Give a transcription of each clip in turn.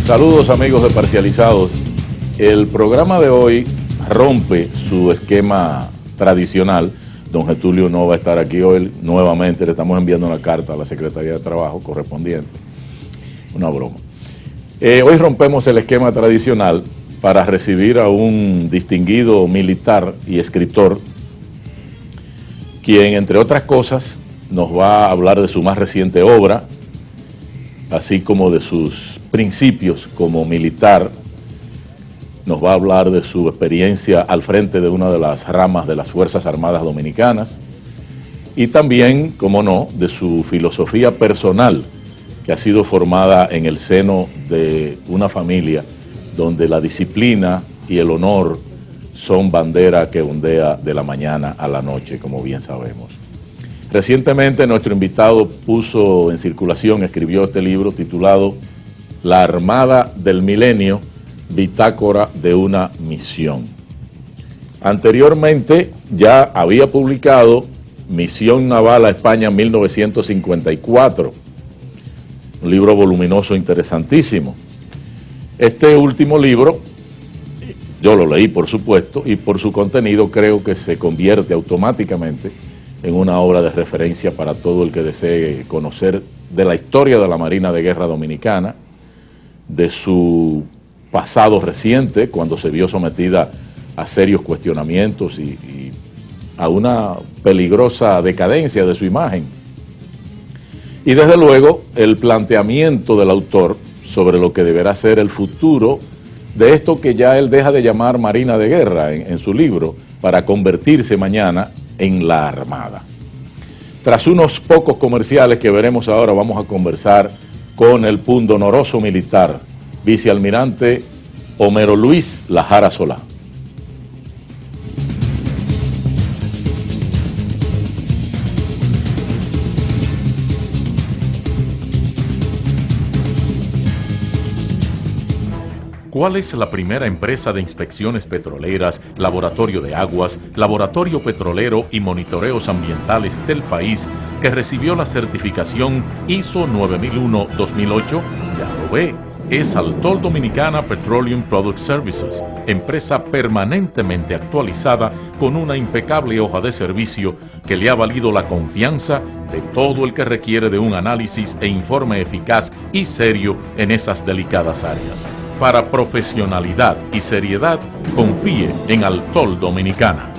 Saludos amigos de Parcializados. El programa de hoy rompe su esquema tradicional. Don Getulio no va a estar aquí hoy nuevamente, le estamos enviando una carta a la Secretaría de Trabajo correspondiente. Una broma. Hoy rompemos el esquema tradicional para recibir a un distinguido militar y escritor, quien entre otras cosas nos va a hablar de su más reciente obra, así como de sus principios como militar. Nos va a hablar de su experiencia al frente de una de las ramas de las Fuerzas Armadas Dominicanas y también, como no, de su filosofía personal, que ha sido formada en el seno de una familia donde la disciplina y el honor son bandera que ondea de la mañana a la noche, como bien sabemos. Recientemente nuestro invitado puso en circulación, escribió este libro titulado La Armada del Milenio, bitácora de una misión. Anteriormente ya había publicado Misión Naval a España en 1954, un libro voluminoso interesantísimo. Este último libro, yo lo leí por supuesto, y por su contenido creo que se convierte automáticamente en una obra de referencia para todo el que desee conocer de la historia de la Marina de Guerra Dominicana, de su pasado reciente, cuando se vio sometida a serios cuestionamientos y a una peligrosa decadencia de su imagen. Y desde luego el planteamiento del autor sobre lo que deberá ser el futuro de esto que ya él deja de llamar Marina de Guerra en su libro, para convertirse mañana en la Armada. Tras unos pocos comerciales que veremos ahora, vamos a conversar con el pundonoroso militar, vicealmirante Homero Luis Lajara Solá. ¿Cuál es la primera empresa de inspecciones petroleras, laboratorio de aguas, laboratorio petrolero y monitoreos ambientales del país que recibió la certificación ISO 9001-2008? Ya lo ve, es Altol Dominicana Petroleum Product Services, empresa permanentemente actualizada con una impecable hoja de servicio que le ha valido la confianza de todo el que requiere de un análisis e informe eficaz y serio en esas delicadas áreas. Para profesionalidad y seriedad, confíe en Altol Dominicana.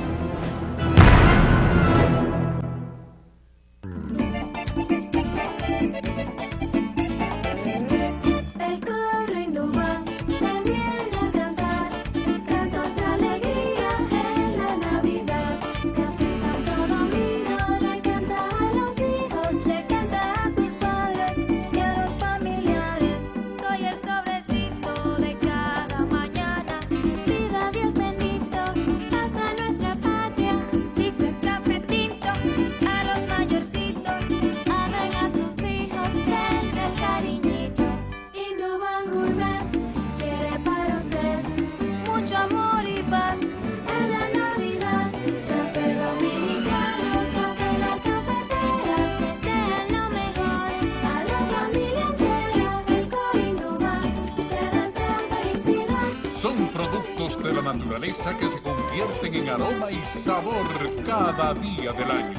Son productos de la naturaleza que se convierten en aroma y sabor cada día del año.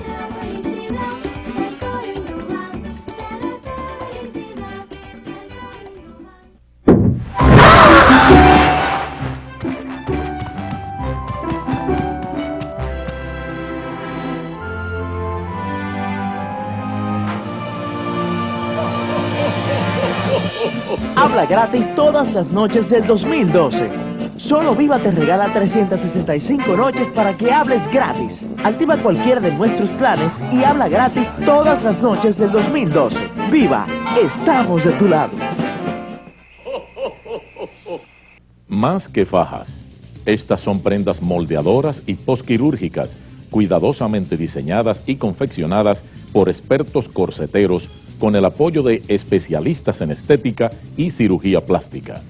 Habla gratis todas las noches del 2012. Solo Viva te regala 365 noches para que hables gratis. Activa cualquiera de nuestros planes y habla gratis todas las noches del 2012. Viva, estamos de tu lado. Más que fajas, estas son prendas moldeadoras y posquirúrgicas, cuidadosamente diseñadas y confeccionadas por expertos corseteros con el apoyo de especialistas en estética y cirugía plástica.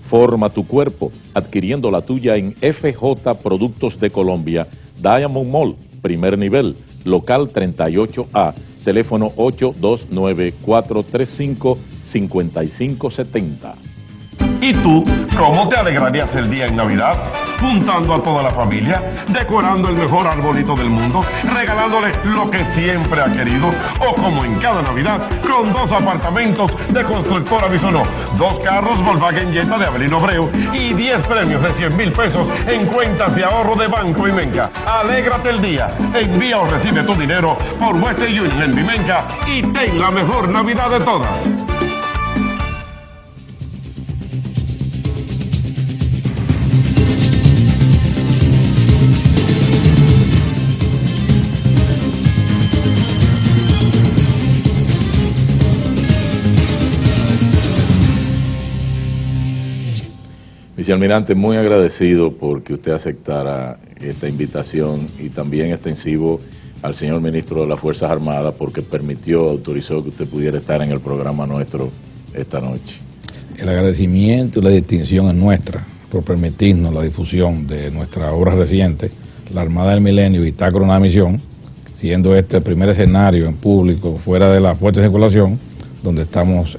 Forma tu cuerpo adquiriendo la tuya en FJ Productos de Colombia, Diamond Mall, primer nivel, local 38A, teléfono 829-435-5570. ¿Y tú, cómo te alegrarías el día en Navidad? Juntando a toda la familia, decorando el mejor arbolito del mundo, regalándole lo que siempre ha querido, o como en cada Navidad, con 2 apartamentos de Constructora Bisonó, 2 carros Volkswagen Jetta de Avelino Abreu y 10 premios de 100,000 pesos en cuentas de ahorro de Banco Vimenca. Alégrate el día, envía o recibe tu dinero por Western Union en Vimenca y ten la mejor Navidad de todas. Vicealmirante, muy agradecido porque usted aceptara esta invitación y también extensivo al señor ministro de las Fuerzas Armadas porque autorizó que usted pudiera estar en el programa nuestro esta noche. El agradecimiento y la distinción es nuestra por permitirnos la difusión de nuestra obra reciente, La Armada del Milenio, Bitácora, una misión, siendo este el primer escenario en público fuera de la fuerte circulación, donde estamos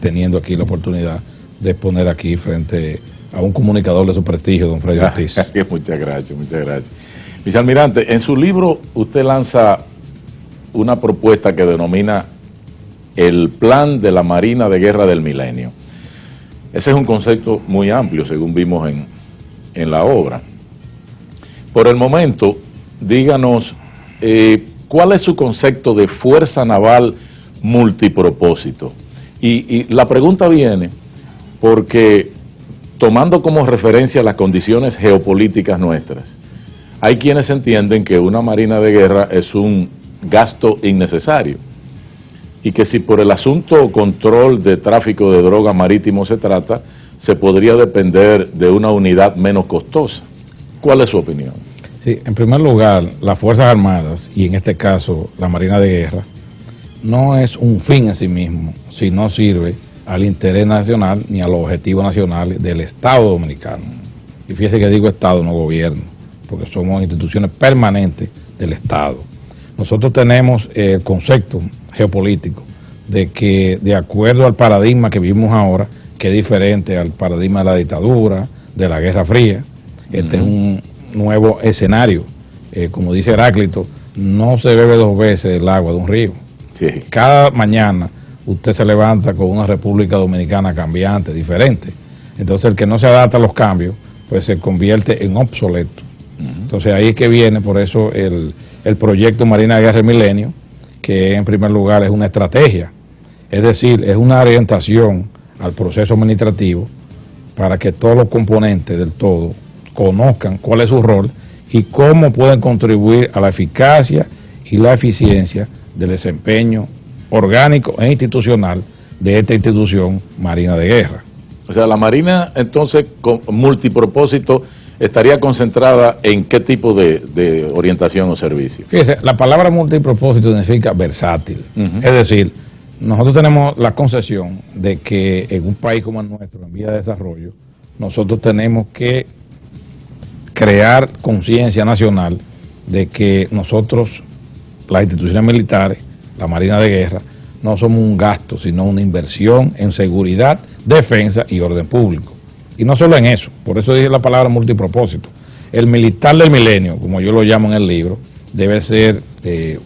teniendo aquí la oportunidad de exponer aquí frente a un comunicador de su prestigio, don Freddy Ortiz. Muchas gracias, muchas gracias. Vicealmirante, en su libro usted lanza una propuesta que denomina el Plan de la Marina de Guerra del Milenio. Ese es un concepto muy amplio, según vimos en la obra. Por el momento, díganos, ¿cuál es su concepto de fuerza naval multipropósito? Y la pregunta viene porque, tomando como referencia las condiciones geopolíticas nuestras, hay quienes entienden que una marina de guerra es un gasto innecesario y que si por el asunto control de tráfico de drogas marítimo se trata, se podría depender de una unidad menos costosa. ¿Cuál es su opinión? Sí, en primer lugar, las Fuerzas Armadas, y en este caso la Marina de Guerra, no es un fin en sí mismo, sino sirve al interés nacional ni a los objetivos nacionales del Estado Dominicano. Y fíjese que digo Estado, no gobierno, porque somos instituciones permanentes del Estado. Nosotros tenemos el concepto geopolítico de que, de acuerdo al paradigma que vivimos ahora, que es diferente al paradigma de la dictadura, de la Guerra Fría, este es un nuevo escenario. Como dice Heráclito, no se bebe 2 veces el agua de un río. Sí. Cada mañana usted se levanta con una República Dominicana cambiante, diferente. Entonces el que no se adapta a los cambios, pues se convierte en obsoleto. Entonces ahí es que viene, por eso el proyecto Marina de Guerra del Milenio, que en primer lugar es una estrategia, es decir, es una orientación al proceso administrativo para que todos los componentes del todo conozcan cuál es su rol y cómo pueden contribuir a la eficacia y la eficiencia del desempeño orgánico e institucional de esta institución Marina de Guerra. O sea, la Marina entonces con multipropósito estaría concentrada en qué tipo de orientación o servicio. Fíjese, la palabra multipropósito significa versátil. Es decir, nosotros tenemos la concesión de que en un país como el nuestro, en vía de desarrollo, nosotros tenemos que crear conciencia nacional de que nosotros, las instituciones militares, la Marina de Guerra, no somos un gasto, sino una inversión en seguridad, defensa y orden público. Y no solo en eso, por eso dije la palabra multipropósito. El militar del milenio, como yo lo llamo en el libro, debe ser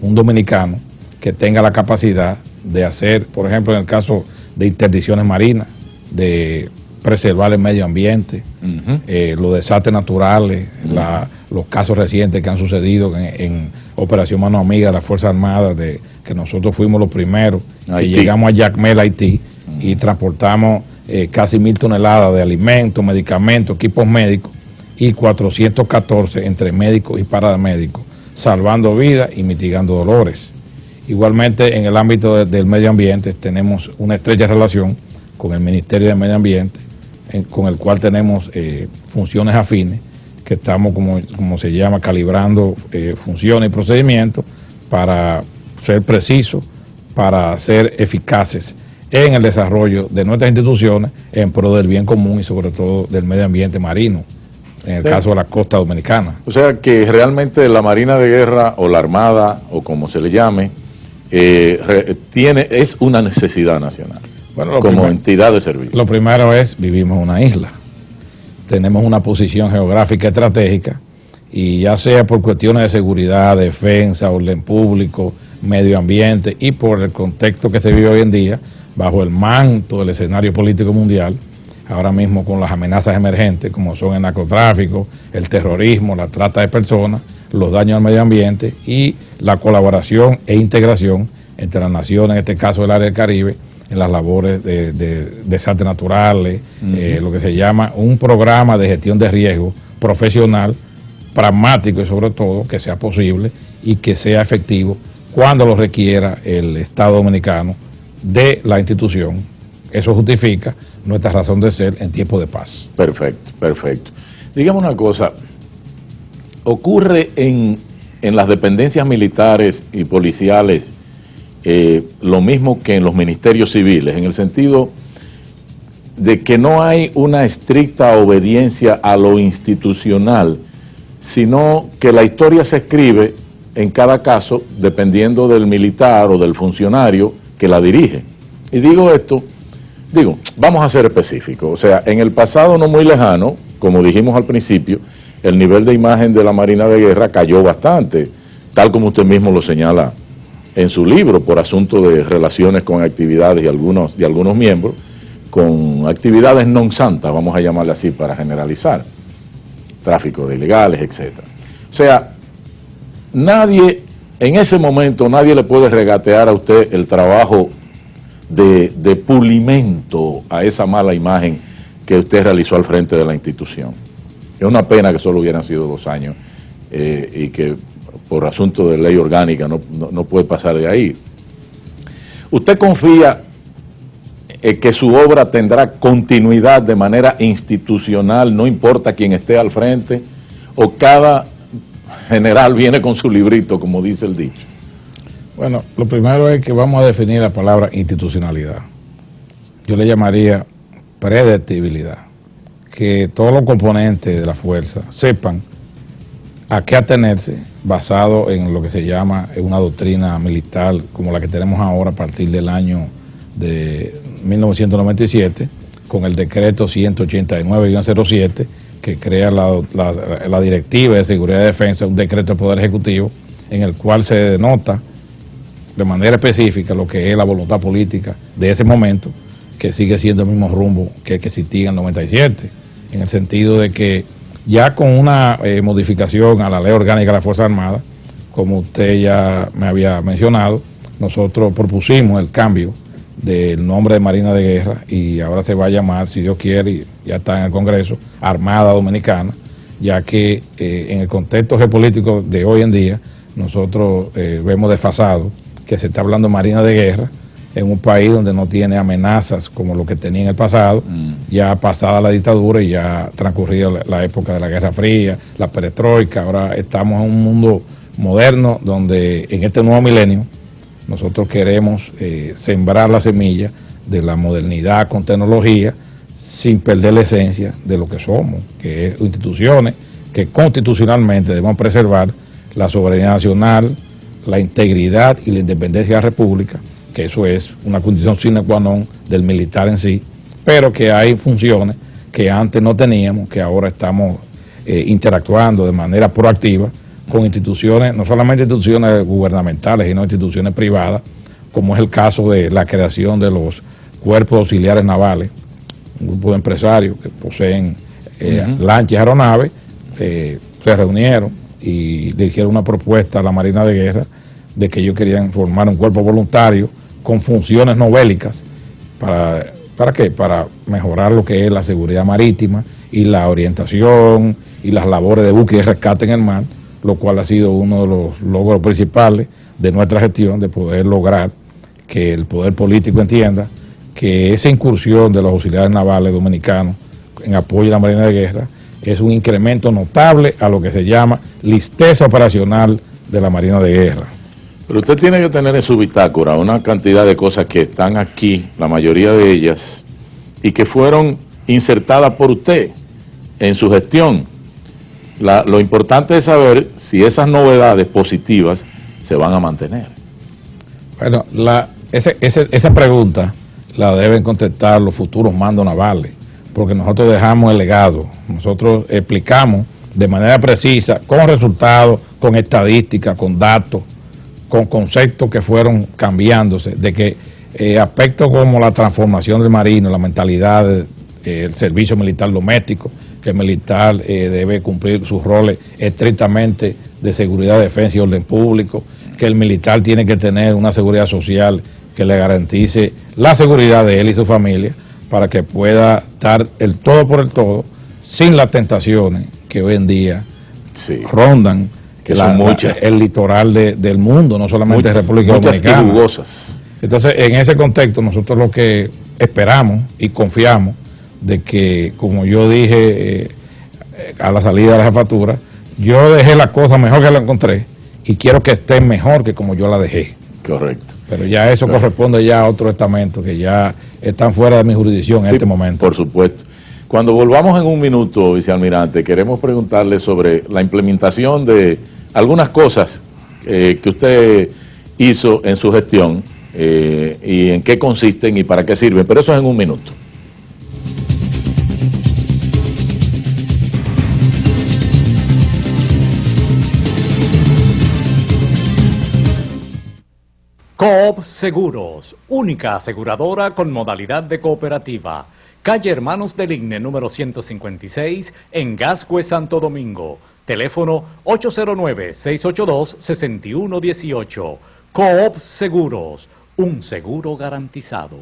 un dominicano que tenga la capacidad de hacer, por ejemplo, en el caso de interdicciones marinas, de preservar el medio ambiente, los desastres naturales, los casos recientes que han sucedido en Operación Mano Amiga de las Fuerzas Armadas, que nosotros fuimos los primeros, que llegamos a Jacmel, Haití, y transportamos casi 1.000 toneladas de alimentos, medicamentos, equipos médicos, y 414 entre médicos y paramédicos, salvando vidas y mitigando dolores. Igualmente, en el ámbito del medio ambiente, tenemos una estrecha relación con el Ministerio de Medio Ambiente, con el cual tenemos funciones afines, que estamos, como se llama, calibrando funciones y procedimientos para ser precisos, para ser eficaces en el desarrollo de nuestras instituciones en pro del bien común y sobre todo del medio ambiente marino, en el caso de la costa dominicana. O sea que realmente la Marina de Guerra o la Armada o como se le llame, es una necesidad nacional. Bueno, como entidad de servicio? Lo primero es, vivimos en una isla. Tenemos una posición geográfica estratégica y ya sea por cuestiones de seguridad, defensa, orden público, medio ambiente y por el contexto que se vive hoy en día, bajo el manto del escenario político mundial, ahora mismo con las amenazas emergentes como son el narcotráfico, el terrorismo, la trata de personas, los daños al medio ambiente y la colaboración e integración entre las naciones, en este caso del área del Caribe, en las labores de desastres naturales, lo que se llama un programa de gestión de riesgo profesional, pragmático y sobre todo que sea posible y que sea efectivo cuando lo requiera el Estado Dominicano de la institución. Eso justifica nuestra razón de ser en tiempo de paz. Perfecto, perfecto. Dígame una cosa, ¿ocurre en las dependencias militares y policiales lo mismo que en los ministerios civiles, en el sentido de que no hay una estricta obediencia a lo institucional, sino que la historia se escribe en cada caso dependiendo del militar o del funcionario que la dirige? Y digo esto, vamos a ser específicos, o sea, en el pasado no muy lejano, como dijimos al principio, el nivel de imagen de la Marina de Guerra cayó bastante, tal como usted mismo lo señala en su libro, por asunto de relaciones con actividades de algunos miembros, con actividades non santas, vamos a llamarle así para generalizar, tráfico de ilegales, etc. O sea, nadie, en ese momento, nadie le puede regatear a usted el trabajo de pulimento a esa mala imagen que usted realizó al frente de la institución. Es una pena que solo hubieran sido 2 años y que por asunto de ley orgánica no puede pasar de ahí. ¿Usted confía que su obra tendrá continuidad de manera institucional, no importa quién esté al frente, o cada general viene con su librito, como dice el dicho? Bueno, lo primero es que vamos a definir la palabra institucionalidad. Yo le llamaría predictibilidad. Que todos los componentes de la fuerza sepan a qué atenerse basado en lo que se llama una doctrina militar como la que tenemos ahora a partir del año de 1997, con el decreto 189-07, que crea la Directiva de Seguridad y Defensa, un decreto del Poder Ejecutivo, en el cual se denota de manera específica lo que es la voluntad política de ese momento, que sigue siendo el mismo rumbo que existía en el 97, en el sentido de que ya con una modificación a la Ley Orgánica de la Fuerza Armada, como usted ya me había mencionado, nosotros propusimos el cambio del nombre de Marina de Guerra y ahora se va a llamar, si Dios quiere, y ya está en el Congreso, Armada Dominicana, ya que en el contexto geopolítico de hoy en día nosotros vemos desfasado que se está hablando de Marina de Guerra en un país donde no tiene amenazas como lo que tenía en el pasado, ya pasada la dictadura y ya transcurrida la época de la Guerra Fría, la perestroika. Ahora estamos en un mundo moderno donde en este nuevo milenio nosotros queremos sembrar la semilla de la modernidad con tecnología sin perder la esencia de lo que somos, que es instituciones que constitucionalmente debemos preservar la soberanía nacional, la integridad y la independencia de la República, que eso es una condición sine qua non del militar en sí, pero que hay funciones que antes no teníamos, que ahora estamos interactuando de manera proactiva con instituciones, no solamente instituciones gubernamentales, sino instituciones privadas, como es el caso de la creación de los cuerpos auxiliares navales, un grupo de empresarios que poseen lanchas y aeronaves, se reunieron y le hicieron una propuesta a la Marina de Guerra de que ellos querían formar un cuerpo voluntario con funciones no bélicas. ¿Para qué? Para mejorar lo que es la seguridad marítima y la orientación y las labores de búsqueda y rescate en el mar, lo cual ha sido uno de los logros principales de nuestra gestión, de poder lograr que el poder político entienda que esa incursión de los auxiliares navales dominicanos en apoyo a la Marina de Guerra es un incremento notable a lo que se llama listeza operacional de la Marina de Guerra. Pero usted tiene que tener en su bitácora una cantidad de cosas que están aquí, la mayoría de ellas, y que fueron insertadas por usted en su gestión. Lo importante es saber si esas novedades positivas se van a mantener. Bueno, esa pregunta la deben contestar los futuros mandos navales, porque nosotros dejamos el legado, nosotros explicamos de manera precisa, con resultados, con estadísticas, con datos, con conceptos que fueron cambiándose, de que aspectos como la transformación del marino, la mentalidad, el servicio militar doméstico, que el militar debe cumplir sus roles estrictamente de seguridad, defensa y orden público, que el militar tiene que tener una seguridad social que le garantice la seguridad de él y su familia para que pueda dar el todo por el todo sin las tentaciones que hoy en día rondan que son muchas. El litoral del mundo, no solamente de República Dominicana. Muchas y jugosas. Entonces, en ese contexto, nosotros lo que esperamos y confiamos de que, como yo dije a la salida de la jefatura, yo dejé la cosa mejor que la encontré y quiero que esté mejor que como yo la dejé. Correcto. Pero ya eso corresponde ya a otro estamento que ya están fuera de mi jurisdicción en este momento. Por supuesto. Cuando volvamos en un minuto, vicealmirante, queremos preguntarle sobre la implementación de algunas cosas que usted hizo en su gestión y en qué consisten y para qué sirven, pero eso es en un minuto. Coop Seguros, única aseguradora con modalidad de cooperativa. Calle Hermanos del Igne, número 156, en Gascue, Santo Domingo. Teléfono 809-682-6118. Coop Seguros, un seguro garantizado.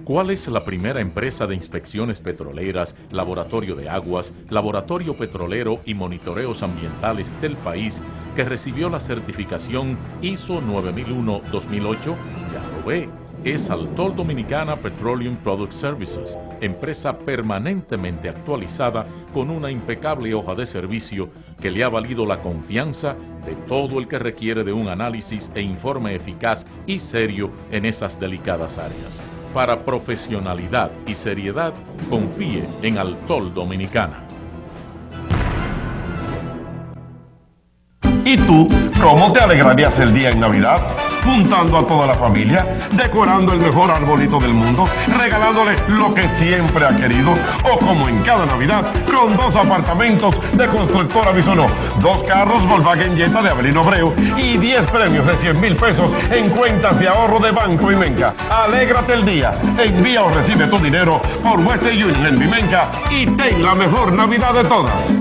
¿Cuál es la primera empresa de inspecciones petroleras, laboratorio de aguas, laboratorio petrolero y monitoreos ambientales del país que recibió la certificación ISO 9001-2008? Ya lo ve, es Altol Dominicana Petroleum Product Services, empresa permanentemente actualizada con una impecable hoja de servicio que le ha valido la confianza de todo el que requiere de un análisis e informe eficaz y serio en esas delicadas áreas. Para profesionalidad y seriedad, confíe en Altol Dominicana. ¿Y tú, cómo te alegrarías el día en Navidad? Juntando a toda la familia, decorando el mejor arbolito del mundo, regalándole lo que siempre ha querido, o como en cada Navidad, con 2 apartamentos de Constructora Bisonó, 2 carros Volkswagen Jetta de Avelino Abreu y 10 premios de 100,000 pesos en cuentas de ahorro de Banco Vimenca. Alégrate el día, envía o recibe tu dinero por Western Union en Vimenca y ten la mejor Navidad de todas.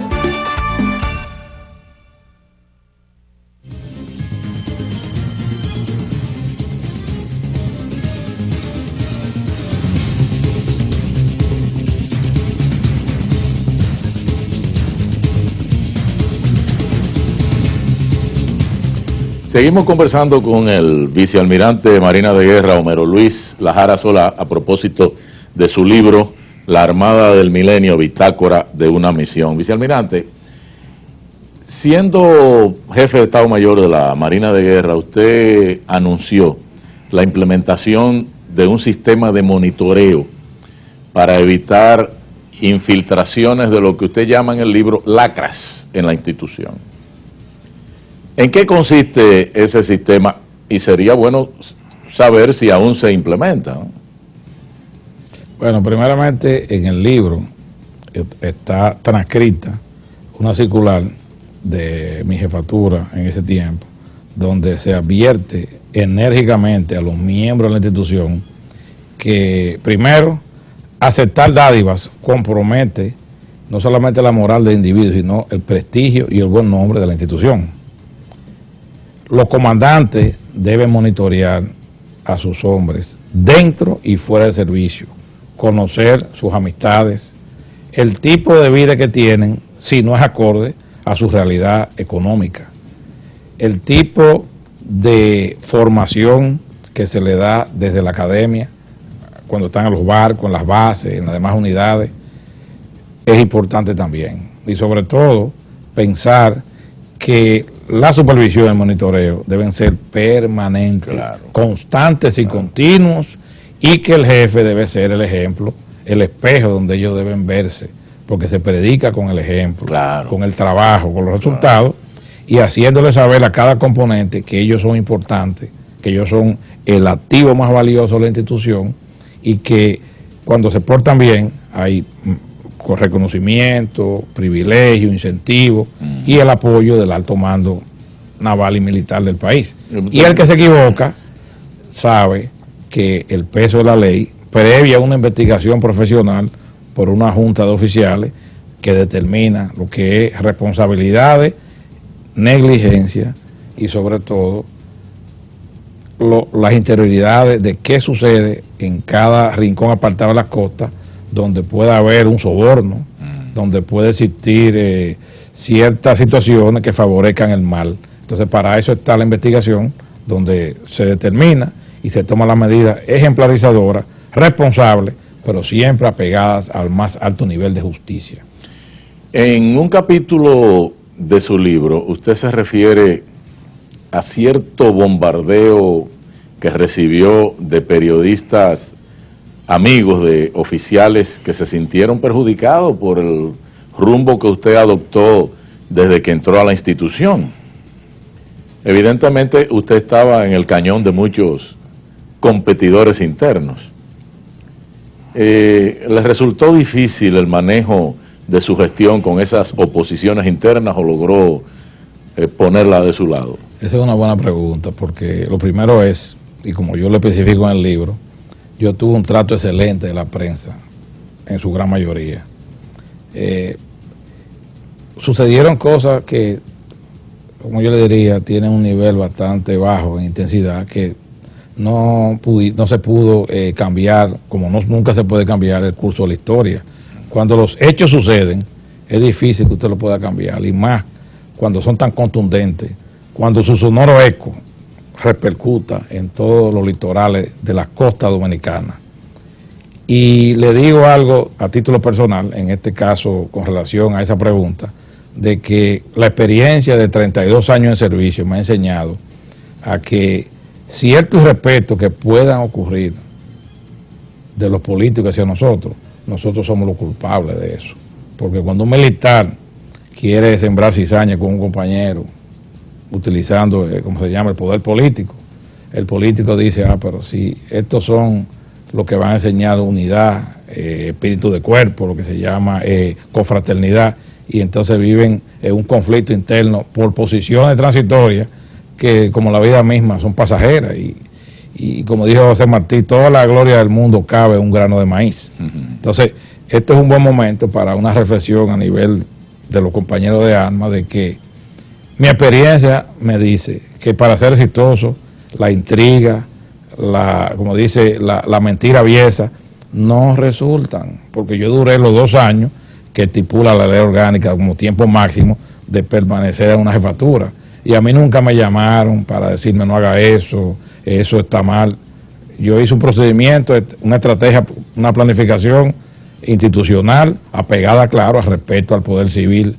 Seguimos conversando con el vicealmirante de Marina de Guerra, Homero Luis Lajara Solá, a propósito de su libro, La Armada del Milenio, bitácora de una misión. Vicealmirante, siendo jefe de Estado Mayor de la Marina de Guerra, usted anunció la implementación de un sistema de monitoreo para evitar infiltraciones de lo que usted llama en el libro lacras en la institución. ¿En qué consiste ese sistema? Y sería bueno saber si aún se implementa, ¿no? Bueno, primeramente en el libro está transcrita una circular de mi jefatura en ese tiempo, donde se advierte enérgicamente a los miembros de la institución que, primero, aceptar dádivas compromete no solamente la moral del individuo, sino el prestigio y el buen nombre de la institución. Los comandantes deben monitorear a sus hombres dentro y fuera del servicio, conocer sus amistades, el tipo de vida que tienen, si no es acorde a su realidad económica, el tipo de formación que se le da desde la academia, cuando están en los barcos, en las bases, en las demás unidades, es importante también. Y sobre todo, pensar que la supervisión y el monitoreo deben ser permanentes, constantes y continuos, y que el jefe debe ser el ejemplo, el espejo donde ellos deben verse, porque se predica con el ejemplo, con el trabajo, con los resultados, y haciéndole saber a cada componente que ellos son importantes, que que ellos son el activo más valioso de la institución y que cuando se portan bien hay con reconocimiento, privilegio, incentivo y el apoyo del alto mando naval y militar del país. Y el que se equivoca sabe que el peso de la ley, previa a una investigación profesional por una junta de oficiales que determina lo que es responsabilidades, negligencia y sobre todo las interioridades de qué sucede en cada rincón apartado de las costas donde pueda haber un soborno, donde puede existir ciertas situaciones que favorezcan el mal. Entonces para eso está la investigación, donde se determina y se toma las medidas ejemplarizadoras, responsables, pero siempre apegadas al más alto nivel de justicia. En un capítulo de su libro, usted se refiere a cierto bombardeo que recibió de periodistas amigos de oficiales que se sintieron perjudicados por el rumbo que usted adoptó desde que entró a la institución. Evidentemente usted estaba en el cañón de muchos competidores internos. ¿Le resultó difícil el manejo de su gestión con esas oposiciones internas o logró ponerla de su lado? Esa es una buena pregunta, porque lo primero es, y como yo lo especifico en el libro, yo tuve un trato excelente de la prensa, en su gran mayoría. Sucedieron cosas que, como yo le diría, tienen un nivel bastante bajo en intensidad, que no se pudo cambiar, como nunca se puede cambiar el curso de la historia. Cuando los hechos suceden, es difícil que usted lo pueda cambiar, y más cuando son tan contundentes, cuando su sonoro eco repercuta en todos los litorales de las costas dominicanas. Y le digo algo a título personal, en este caso con relación a esa pregunta, de que la experiencia de 32 años en servicio me ha enseñado a que ciertos irrespetos que puedan ocurrir de los políticos hacia nosotros somos los culpables de eso. Porque cuando un militar quiere sembrar cizaña con un compañero, utilizando, como se llama, el poder político, el político dice, pero si estos son los que van a enseñar unidad, espíritu de cuerpo, lo que se llama confraternidad, y entonces viven en un conflicto interno por posiciones transitorias que, como la vida misma, son pasajeras, y como dijo José Martí, toda la gloria del mundo cabe en un grano de maíz. Entonces, este es un buen momento para una reflexión a nivel de los compañeros de armas, de que mi experiencia me dice que para ser exitoso, la intriga, como dice, la mentira aviesa, no resultan, porque yo duré los 2 años que estipula la ley orgánica como tiempo máximo de permanecer en una jefatura, y a mí nunca me llamaron para decirme no haga eso, eso está mal. Yo hice un procedimiento, una estrategia, una planificación institucional apegada, claro, al respeto al poder civil.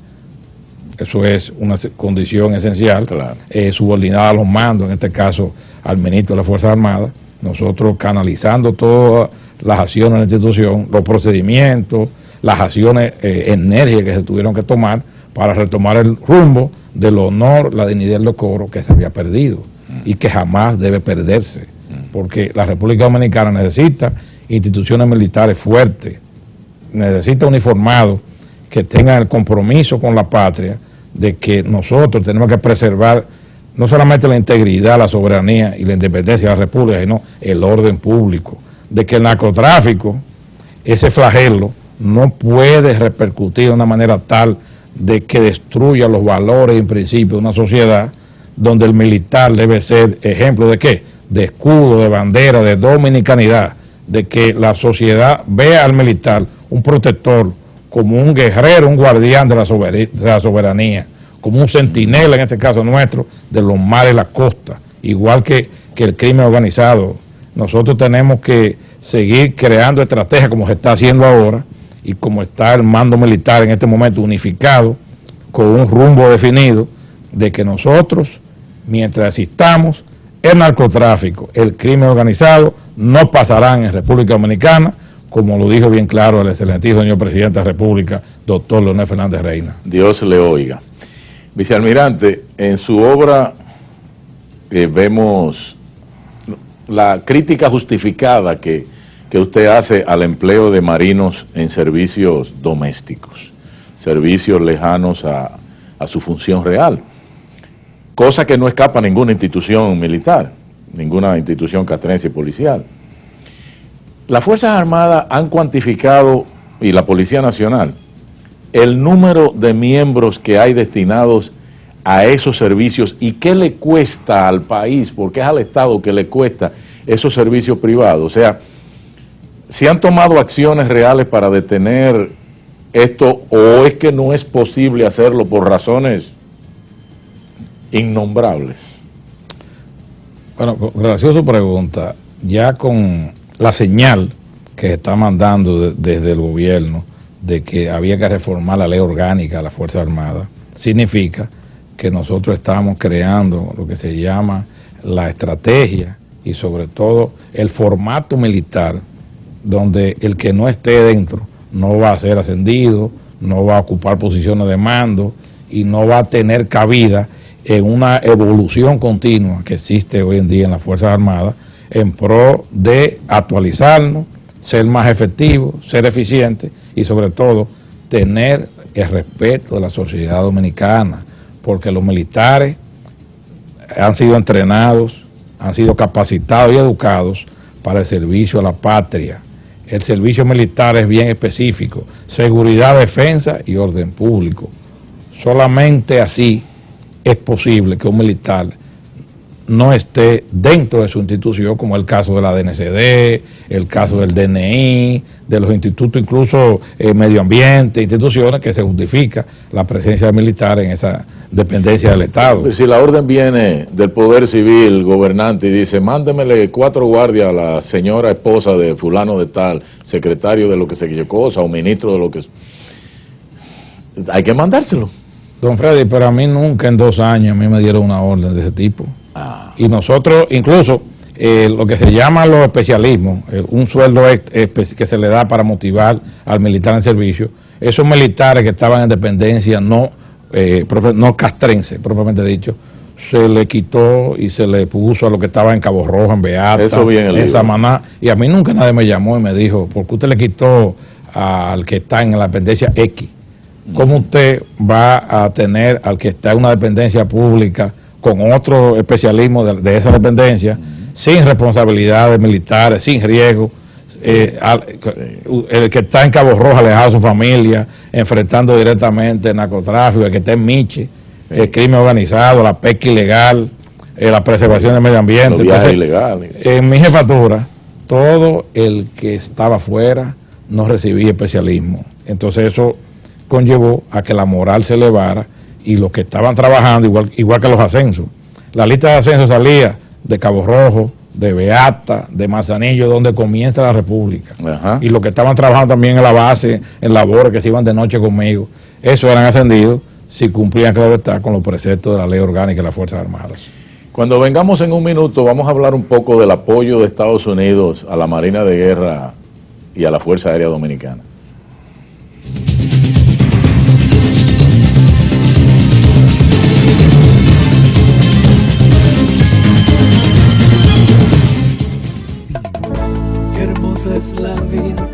Eso es una condición esencial, claro. Subordinada a los mandos, en este caso al ministro de las Fuerzas Armadas, nosotros canalizando todas las acciones de la institución, los procedimientos, las acciones enérgicas que se tuvieron que tomar para retomar el rumbo del honor, la dignidad y el decoro que se había perdido y que jamás debe perderse, porque la República Dominicana necesita instituciones militares fuertes, necesita uniformados que tengan el compromiso con la patria de que nosotros tenemos que preservar no solamente la integridad, la soberanía y la independencia de la República, sino el orden público, de que el narcotráfico, ese flagelo, no puede repercutir de una manera tal de que destruya los valores y principios de una sociedad donde el militar debe ser ejemplo de ¿qué? De escudo, de bandera, de dominicanidad, de que la sociedad vea al militar un protector, como un guerrero, un guardián de la soberanía, como un centinela, en este caso nuestro, de los mares y la costa, igual que el crimen organizado. Nosotros tenemos que seguir creando estrategias como se está haciendo ahora, y como está el mando militar en este momento unificado, con un rumbo definido, de que nosotros, mientras existamos, el narcotráfico, el crimen organizado, no pasarán en República Dominicana, como lo dijo bien claro el excelentísimo señor presidente de la República, doctor Leonel Fernández Reina. Dios le oiga. Vicealmirante, en su obra vemos la crítica justificada que usted hace al empleo de marinos en servicios domésticos, servicios lejanos a su función real, cosa que no escapa a ninguna institución militar, ninguna institución castrense y policial. Las Fuerzas Armadas han cuantificado, y la Policía Nacional, el número de miembros que hay destinados a esos servicios y qué le cuesta al país, porque es al Estado que le cuesta esos servicios privados. O sea, ¿se han tomado acciones reales para detener esto o es que no es posible hacerlo por razones innombrables? Bueno, con relación a su pregunta, ya con la señal que está mandando desde el gobierno de que había que reformar la ley orgánica de la Fuerza Armada, significa que nosotros estamos creando lo que se llama la estrategia y sobre todo el formato militar, donde el que no esté dentro no va a ser ascendido, no va a ocupar posiciones de mando y no va a tener cabida en una evolución continua que existe hoy en día en las Fuerzas Armadas en pro de actualizarnos, ser más efectivos, ser eficientes y sobre todo tener el respeto de la sociedad dominicana, porque los militares han sido entrenados, han sido capacitados y educados para el servicio a la patria. El servicio militar es bien específico, seguridad, defensa y orden público. Solamente así es posible que un militar no esté dentro de su institución, como el caso de la DNCD, el caso del DNI, de los institutos incluso medio ambiente, instituciones que se justifica la presencia militar en esa dependencia del Estado. Si la orden viene del poder civil gobernante y dice, mándemele 4 guardias a la señora esposa de fulano de tal, secretario de lo que se quiere cosa o ministro de lo que... Hay que mandárselo. Don Freddy, pero a mí nunca en 2 años a mí me dieron una orden de ese tipo. Y nosotros, incluso, lo que se llama los especialismos, un sueldo que se le da para motivar al militar en servicio, esos militares que estaban en dependencia no castrense, propiamente dicho, se le quitó y se le puso a lo que estaba en Cabo Rojo, en Beata, en Samaná, y a mí nunca nadie me llamó y me dijo, ¿por qué usted le quitó al que está en la dependencia X? ¿Cómo usted va a tener al que está en una dependencia pública con otro especialismo de esa dependencia, sin responsabilidades militares, sin riesgo, el que está en Cabo Rojo alejado de su familia, enfrentando directamente el narcotráfico, el que está en Miche, el crimen organizado, la pesca ilegal, la preservación del medio ambiente? Los viajes ilegales. En mi jefatura, todo el que estaba afuera no recibía especialismo. Entonces eso conllevó a que la moral se elevara y los que estaban trabajando, igual que los ascensos. La lista de ascensos salía de Cabo Rojo, de Beata, de Manzanillo, donde comienza la República. Ajá. Y los que estaban trabajando también en la base, en labores, que se iban de noche conmigo, esos eran ascendidos si cumplían, claro está, con los preceptos de la ley orgánica de las Fuerzas Armadas. Cuando vengamos en un minuto, vamos a hablar un poco del apoyo de Estados Unidos a la Marina de Guerra y a la Fuerza Aérea Dominicana. Es la vida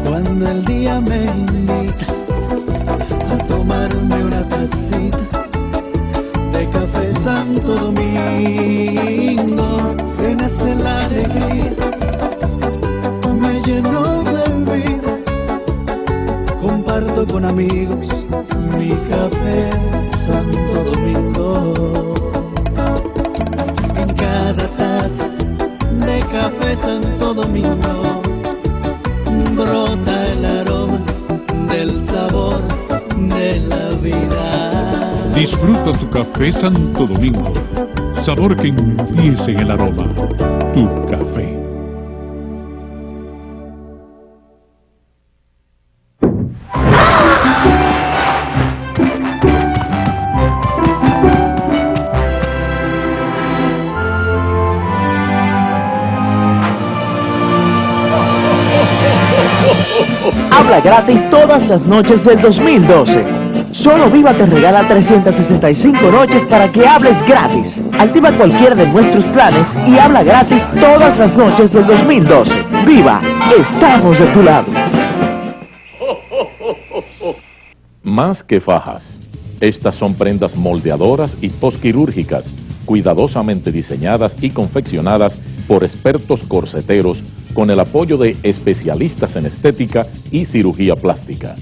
cuando el día me invita a tomarme una tacita de café Santo Domingo. Renace la alegría, me lleno de vida, comparto con amigos mi café Santo Domingo. En cada taza de café Santo Domingo brota el aroma del sabor de la vida. Disfruta tu café Santo Domingo, sabor que empiece en el aroma. Tu café. Habla gratis todas las noches del 2012. Solo Viva te regala 365 noches para que hables gratis. Activa cualquiera de nuestros planes y habla gratis todas las noches del 2012. Viva, estamos de tu lado. Más que fajas, estas son prendas moldeadoras y posquirúrgicas, cuidadosamente diseñadas y confeccionadas por expertos corseteros con el apoyo de especialistas en estética y cirugía plástica.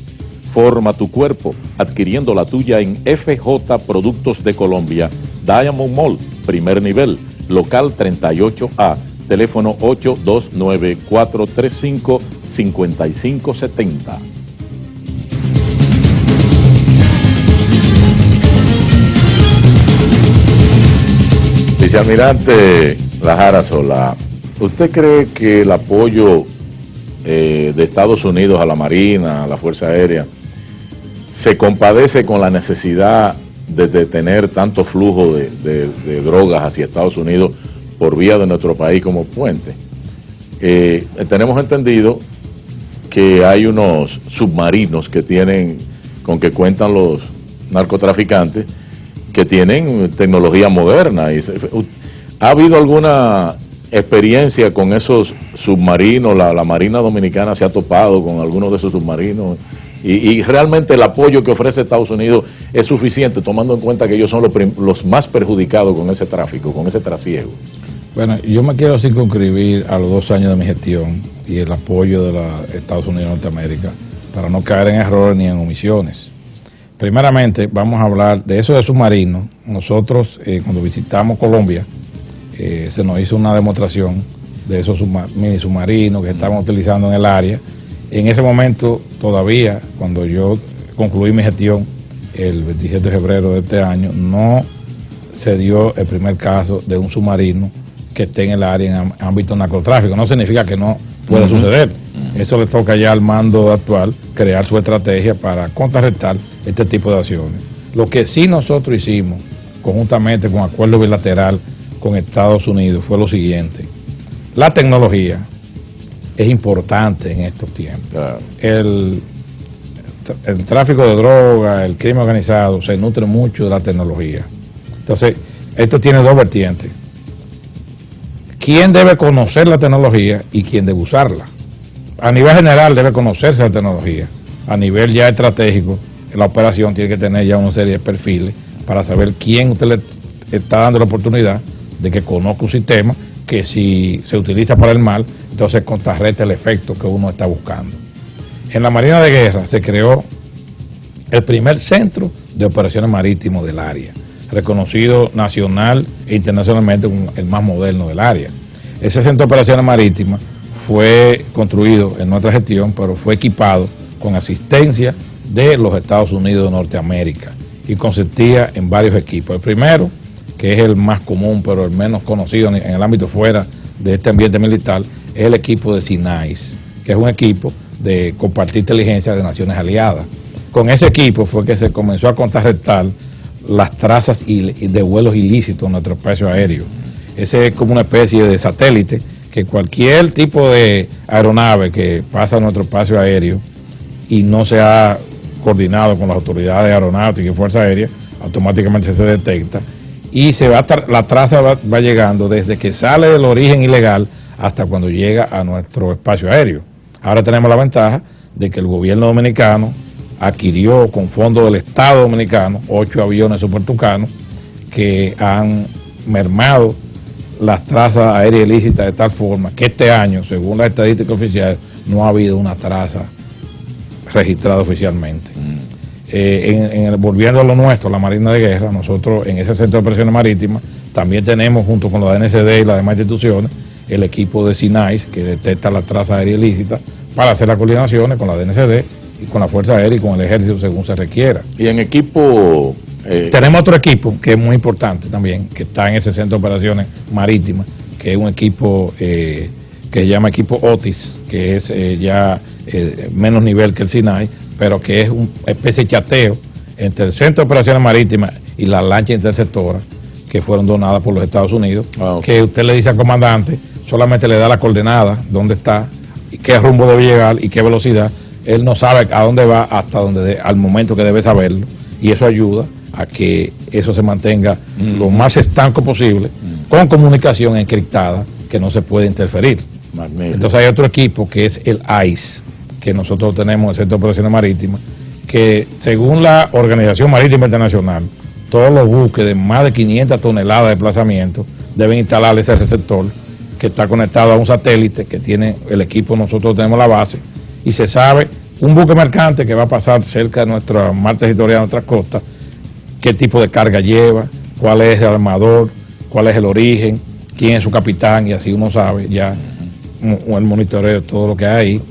Forma tu cuerpo adquiriendo la tuya en FJ Productos de Colombia, Diamond Mall, primer nivel, local 38A, teléfono 829-435-5570. Vicealmirante Lajara Solá, ¿usted cree que el apoyo de Estados Unidos a la Marina, a la Fuerza Aérea, se compadece con la necesidad de detener tanto flujo de drogas hacia Estados Unidos por vía de nuestro país como puente? Tenemos entendido que hay unos submarinos que tienen, con que cuentan los narcotraficantes, que tienen tecnología moderna. ¿Ha habido alguna experiencia con esos submarinos? La Marina Dominicana se ha topado con algunos de esos submarinos y realmente el apoyo que ofrece Estados Unidos es suficiente, tomando en cuenta que ellos son los más perjudicados con ese tráfico, con ese trasiego. Bueno, yo me quiero circunscribir a los 2 años de mi gestión y el apoyo de los Estados Unidos de Norteamérica para no caer en errores ni en omisiones. Primeramente, vamos a hablar de eso de submarinos. Nosotros, cuando visitamos Colombia, se nos hizo una demostración de esos mini submarinos que estaban utilizando en el área. En ese momento, todavía, cuando yo concluí mi gestión, el 27 de febrero de este año, no se dio el primer caso de un submarino que esté en el área en ámbito narcotráfico. No significa que no pueda suceder. Eso le toca ya al mando actual crear su estrategia para contrarrestar este tipo de acciones. Lo que sí nosotros hicimos, conjuntamente con acuerdo bilateral con Estados Unidos, fue lo siguiente. La tecnología es importante en estos tiempos. Claro. El tráfico de drogas, el crimen organizado, se nutre mucho de la tecnología. Entonces, esto tiene 2 vertientes. ¿Quién debe conocer la tecnología y quién debe usarla? A nivel general debe conocerse la tecnología. A nivel ya estratégico, la operación tiene que tener ya una serie de perfiles para saber quién usted le está dando la oportunidad de que conozca un sistema que si se utiliza para el mal, entonces contrarresta el efecto que uno está buscando. En la Marina de Guerra se creó el primer centro de operaciones marítimas del área, reconocido nacional e internacionalmente como el más moderno del área. Ese centro de operaciones marítimas fue construido en nuestra gestión, pero fue equipado con asistencia de los Estados Unidos de Norteamérica y consistía en varios equipos. El primero, que es el más común, pero el menos conocido en el ámbito fuera de este ambiente militar, es el equipo de SINAIS, que es un equipo de compartir inteligencia de naciones aliadas. Con ese equipo fue que se comenzó a contrarrestar las trazas de vuelos ilícitos en nuestro espacio aéreo. Ese es como una especie de satélite que cualquier tipo de aeronave que pasa a nuestro espacio aéreo y no se ha coordinado con las autoridades aeronáuticas y Fuerza Aérea, automáticamente se detecta y la traza va llegando desde que sale del origen ilegal hasta cuando llega a nuestro espacio aéreo. Ahora tenemos la ventaja de que el gobierno dominicano adquirió con fondos del Estado dominicano 8 aviones supertucanos que han mermado las trazas aéreas ilícitas de tal forma que este año, según las estadísticas oficiales, no ha habido una traza registrada oficialmente. Volviendo a lo nuestro, la Marina de Guerra, nosotros en ese centro de operaciones marítimas también tenemos, junto con la DNCD y las demás instituciones, el equipo de SINAIS que detecta la traza aérea ilícita para hacer las coordinaciones con la DNCD y con la Fuerza Aérea y con el Ejército según se requiera. Y en equipo... Tenemos otro equipo que es muy importante también, que está en ese centro de operaciones marítimas, que es un equipo que se llama equipo Otis, que es ya menos nivel que el SINAI, pero que es una especie de chateo entre el centro de operaciones marítimas y las lanchas interceptoras que fueron donadas por los Estados Unidos, que usted le dice al comandante, solamente le da la coordenada, dónde está, y qué rumbo debe llegar y qué velocidad. Él no sabe a dónde va hasta al momento que debe saberlo. y eso ayuda a que eso se mantenga lo más estanco posible, con comunicación encriptada que no se puede interferir. Magnífico. Entonces hay otro equipo que es el ICE, que nosotros tenemos en el Centro de Operaciones Marítimas, que según la Organización Marítima Internacional, todos los buques de más de 500 toneladas de desplazamiento deben instalar ese receptor que está conectado a un satélite que tiene el equipo, nosotros tenemos la base, y se sabe, un buque mercante que va a pasar cerca de nuestra mar territorial, de nuestras costas, qué tipo de carga lleva, cuál es el armador, cuál es el origen, quién es su capitán, y así uno sabe ya el monitoreo de todo lo que hay ahí.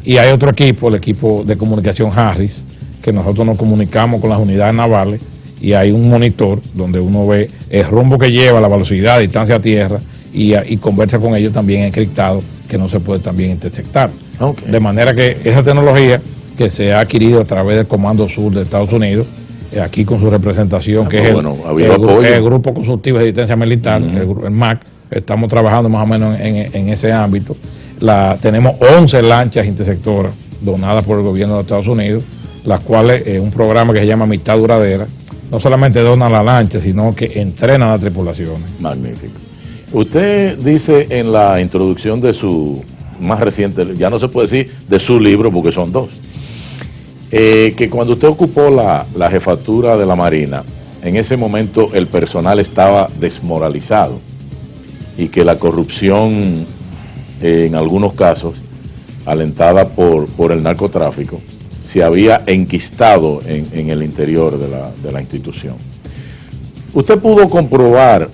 Y hay otro equipo, el equipo de comunicación Harris, que nosotros nos comunicamos con las unidades navales y hay un monitor donde uno ve el rumbo que lleva, la velocidad, distancia a tierra y conversa con ellos también encriptado, que no se puede también interceptar. Okay. De manera que esa tecnología que se ha adquirido a través del Comando Sur de Estados Unidos, aquí con su representación, que es el Grupo Consultivo de Asistencia Militar, el MAC, estamos trabajando más o menos en ese ámbito. Tenemos 11 lanchas interceptoras donadas por el gobierno de Estados Unidos, las cuales es un programa que se llama Amistad Duradera. No solamente donan la lancha, sino que entrenan a las tripulaciones. Magnífico. Usted dice en la introducción de su más reciente, ya no se puede decir de su libro porque son dos, que cuando usted ocupó la jefatura de la Marina, en ese momento el personal estaba desmoralizado y que la corrupción, en algunos casos, alentada por el narcotráfico, se había enquistado en el interior de la institución. Usted pudo comprobar,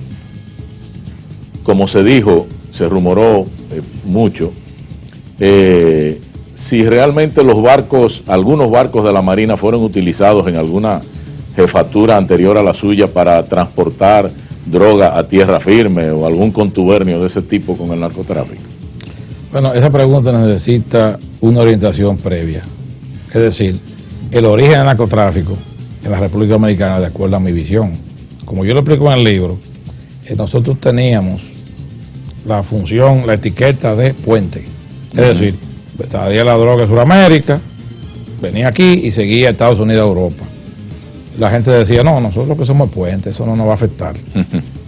como se dijo, se rumoró mucho, si realmente algunos barcos de la Marina fueron utilizados en alguna jefatura anterior a la suya para transportar droga a tierra firme o algún contubernio de ese tipo con el narcotráfico. Bueno, esa pregunta necesita una orientación previa. Es decir, el origen del narcotráfico en la República Dominicana, de acuerdo a mi visión, como yo lo explico en el libro, nosotros teníamos la función, la etiqueta de puente. Es decir, salía la droga de Sudamérica, venía aquí y seguía a Estados Unidos a Europa. La gente decía, no, nosotros que somos puentes, eso no nos va a afectar.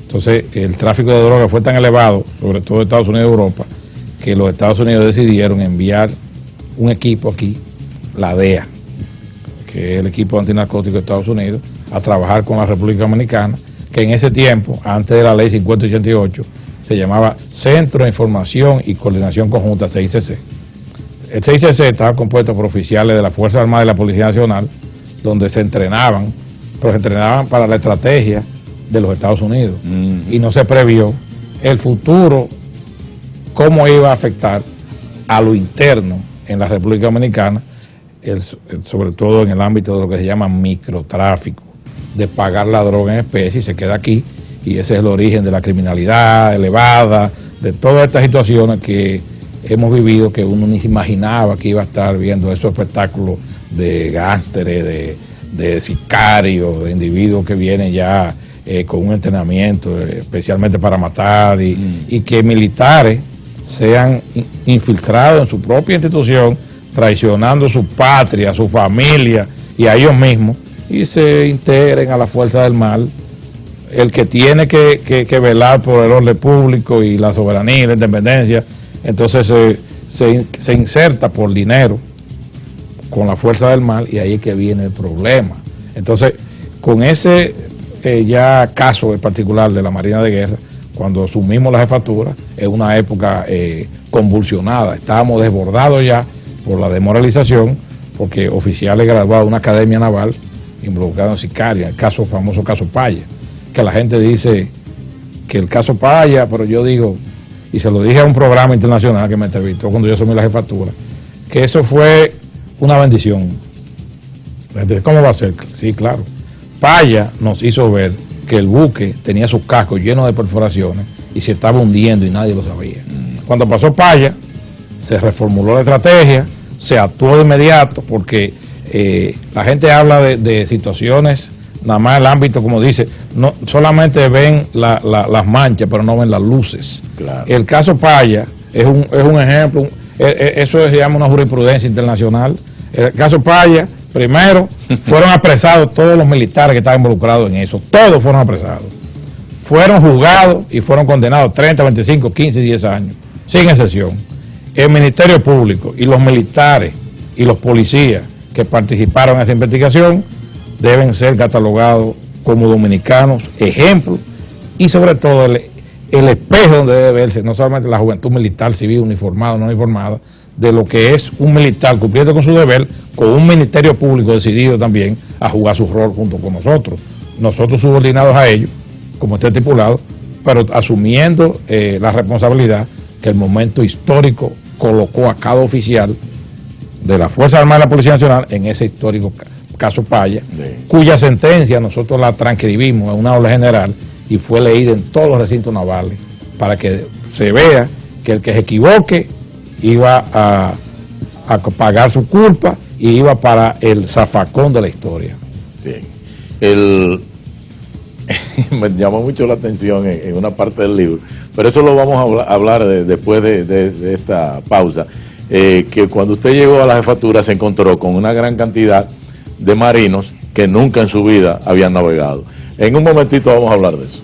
Entonces, el tráfico de droga fue tan elevado, sobre todo de Estados Unidos y Europa, que los Estados Unidos decidieron enviar un equipo aquí, la DEA, que es el equipo antinarcótico de Estados Unidos, a trabajar con la República Dominicana, que en ese tiempo, antes de la ley 5088, se llamaba Centro de Información y Coordinación Conjunta, CICC. El CICC estaba compuesto por oficiales de la Fuerza Armada y la Policía Nacional, donde se entrenaban, pero se entrenaban para la estrategia de los Estados Unidos. Y no se previó el futuro, cómo iba a afectar a lo interno en la República Dominicana, sobre todo en el ámbito de lo que se llama microtráfico, de pagar la droga en especie y se queda aquí, y ese es el origen de la criminalidad elevada, de todas estas situaciones que hemos vivido, que uno ni se imaginaba que iba a estar viendo esos espectáculos de gánsteres, de sicarios, de individuos que vienen ya con un entrenamiento especialmente para matar, y que militares sean infiltrados en su propia institución, traicionando su patria, su familia y a ellos mismos, y se integren a la fuerza del mal. El que tiene que velar por el orden público y la soberanía y la independencia, entonces se inserta por dinero con la fuerza del mal, y ahí es que viene el problema. Entonces, con ese ya caso en particular de la Marina de Guerra, cuando asumimos la jefatura, es una época convulsionada, estábamos desbordados ya por la desmoralización, porque oficiales graduados de una academia naval involucrados en sicarios, el famoso caso Paya, que la gente dice que el caso Paya, pero yo digo, y se lo dije a un programa internacional que me entrevistó cuando yo asumí la jefatura, que eso fue una bendición. ¿Cómo va a ser? Sí, claro. Paya nos hizo ver que el buque tenía sus cascos llenos de perforaciones y se estaba hundiendo y nadie lo sabía. Cuando pasó Paya, se reformuló la estrategia, se actuó de inmediato, porque la gente habla de situaciones, nada más el ámbito, como dice, no solamente ven las manchas, pero no ven las luces. Claro. El caso Paya es un ejemplo, eso se llama una jurisprudencia internacional. El caso Paya Primero, fueron apresados todos los militares que estaban involucrados en eso. Todos fueron apresados. Fueron juzgados y fueron condenados 30, 25, 15 y 10 años, sin excepción. El Ministerio Público y los militares y los policías que participaron en esa investigación deben ser catalogados como dominicanos, ejemplos, y sobre todo el espejo donde debe verse no solamente la juventud militar, civil, uniformada o no uniformada, de lo que es un militar cumpliendo con su deber, con un Ministerio Público decidido también a jugar su rol junto con nosotros subordinados a ellos, como está estipulado, pero asumiendo la responsabilidad que el momento histórico colocó a cada oficial de la Fuerza Armada y la Policía Nacional en ese histórico caso Paya, cuya sentencia nosotros la transcribimos en una orden general y fue leída en todos los recintos navales para que se vea que el que se equivoque iba a pagar su culpa y iba para el zafacón de la historia. Bien. Me llamó mucho la atención en una parte del libro, pero eso lo vamos a hablar después de esta pausa, que cuando usted llegó a la jefatura se encontró con una gran cantidad de marinos que nunca en su vida habían navegado. En un momentito vamos a hablar de eso.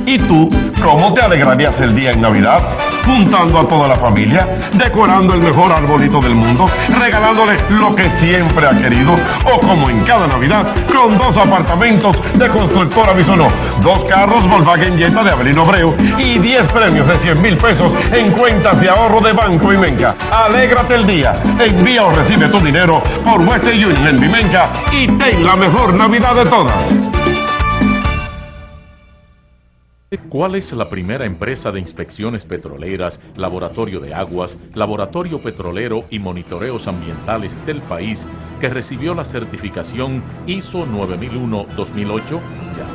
¿Y tú, cómo te alegrarías el día en Navidad? Juntando a toda la familia, decorando el mejor arbolito del mundo, regalándole lo que siempre ha querido, o como en cada Navidad, con 2 apartamentos de Constructora Bisonó, 2 carros Volkswagen Jetta de Avelino Abreu y 10 premios de 100,000 pesos en cuentas de ahorro de Banco Vimenca. Alégrate el día, envía o recibe tu dinero por Western Union en Vimenca y ten la mejor Navidad de todas. ¿Cuál es la primera empresa de inspecciones petroleras, laboratorio de aguas, laboratorio petrolero y monitoreos ambientales del país que recibió la certificación ISO 9001-2008? Ya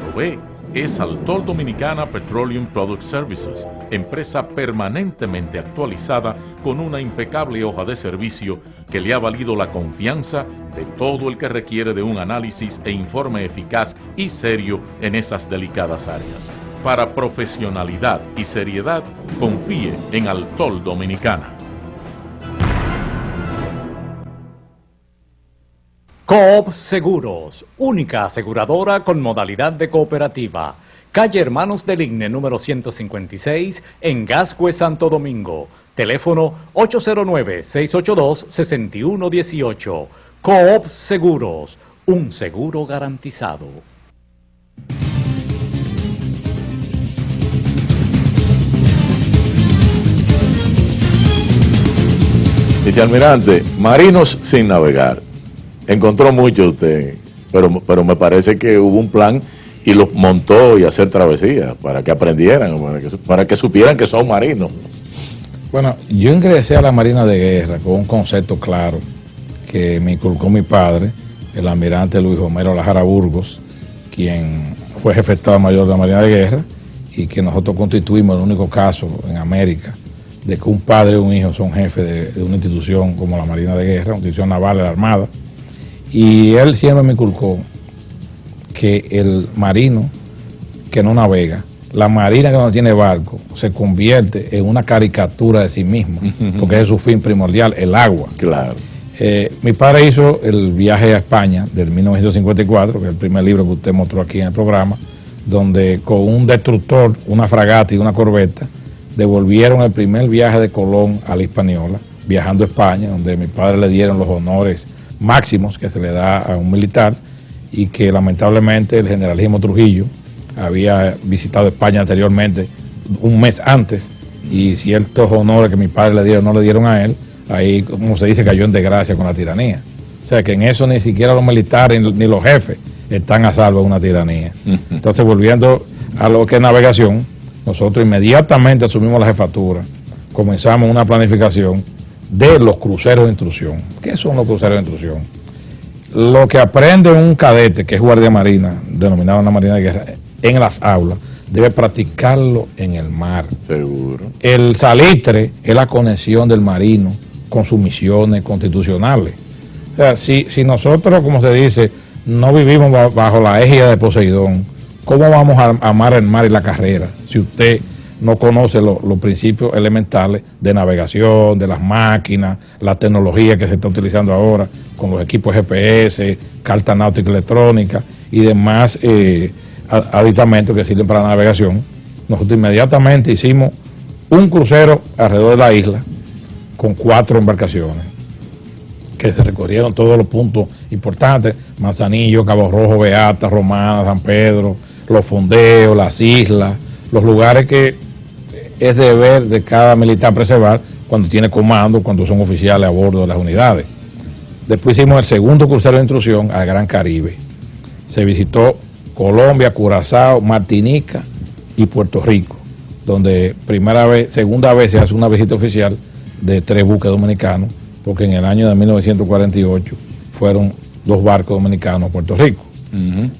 lo ve, es Altol Dominicana Petroleum Product Services, empresa permanentemente actualizada con una impecable hoja de servicio que le ha valido la confianza de todo el que requiere de un análisis e informe eficaz y serio en esas delicadas áreas. Para profesionalidad y seriedad, confíe en Altol Dominicana. Coop Seguros, única aseguradora con modalidad de cooperativa. Calle Hermanos del Igne, número 156, en Gascue, Santo Domingo. Teléfono 809-682-6118. Coop Seguros, un seguro garantizado. Vicealmirante, marinos sin navegar. Encontró mucho usted, pero me parece que hubo un plan y los montó y hacer travesías para que aprendieran, para que supieran que son marinos. Bueno, yo ingresé a la Marina de Guerra con un concepto claro que me inculcó mi padre, el almirante Luis Homero Lajara Burgos, quien fue jefe de Estado Mayor de la Marina de Guerra, y que nosotros constituimos el único caso en América de que un padre y un hijo son jefes de una institución como la Marina de Guerra, una institución naval de la Armada. Y él siempre me inculcó que el marino que no navega, la marina que no tiene barco, se convierte en una caricatura de sí mismo, porque es su fin primordial, el agua. Claro. Mi padre hizo el viaje a España del 1954, que es el primer libro que usted mostró aquí en el programa, donde con un destructor, una fragata y una corbeta, devolvieron el primer viaje de Colón a la Hispaniola, viajando a España, donde mi padre le dieron los honores máximos que se le da a un militar, y que lamentablemente el generalísimo Trujillo había visitado España anteriormente, un mes antes, y ciertos honores que mi padre le dieron no le dieron a él. Ahí, como se dice, cayó en desgracia con la tiranía. O sea que en eso ni siquiera los militares ni los jefes están a salvo de una tiranía. Entonces, volviendo a lo que es navegación, nosotros inmediatamente asumimos la jefatura, comenzamos una planificación de los cruceros de instrucción. ¿Qué son los cruceros de instrucción? Lo que aprende un cadete, que es guardia marina, denominado una marina de guerra, en las aulas, debe practicarlo en el mar. Seguro. El salitre es la conexión del marino con sus misiones constitucionales. O sea, si nosotros, como se dice, no vivimos bajo la égida de Poseidón, ¿cómo vamos a amar el mar y la carrera si usted no conoce los principios elementales de navegación, de las máquinas, la tecnología que se está utilizando ahora con los equipos GPS, carta náutica electrónica y demás aditamentos que sirven para la navegación? Nosotros inmediatamente hicimos un crucero alrededor de la isla con 4 embarcaciones que se recorrieron todos los puntos importantes: Manzanillo, Cabo Rojo, Beata, Romana, San Pedro, los fondeos, las islas, los lugares que es deber de cada militar preservar cuando tiene comando, cuando son oficiales a bordo de las unidades. Después hicimos el segundo crucero de instrucción al Gran Caribe. Se visitó Colombia, Curazao, Martinica y Puerto Rico, donde segunda vez se hace una visita oficial de 3 buques dominicanos, porque en el año de 1948 fueron 2 barcos dominicanos a Puerto Rico.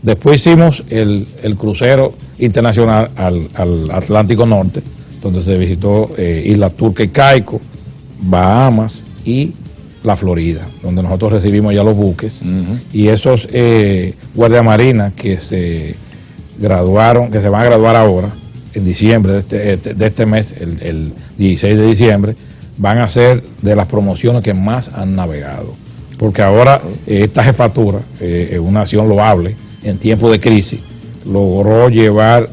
Después hicimos el crucero internacional al Atlántico Norte, donde se visitó Isla Turca y Caico, Bahamas y la Florida, donde nosotros recibimos ya los buques. Y esos guardias marinas que se graduaron, que se van a graduar ahora, en diciembre de este mes, el 16 de diciembre, van a ser de las promociones que más han navegado. Porque ahora esta jefatura, una acción loable en tiempo de crisis, logró llevar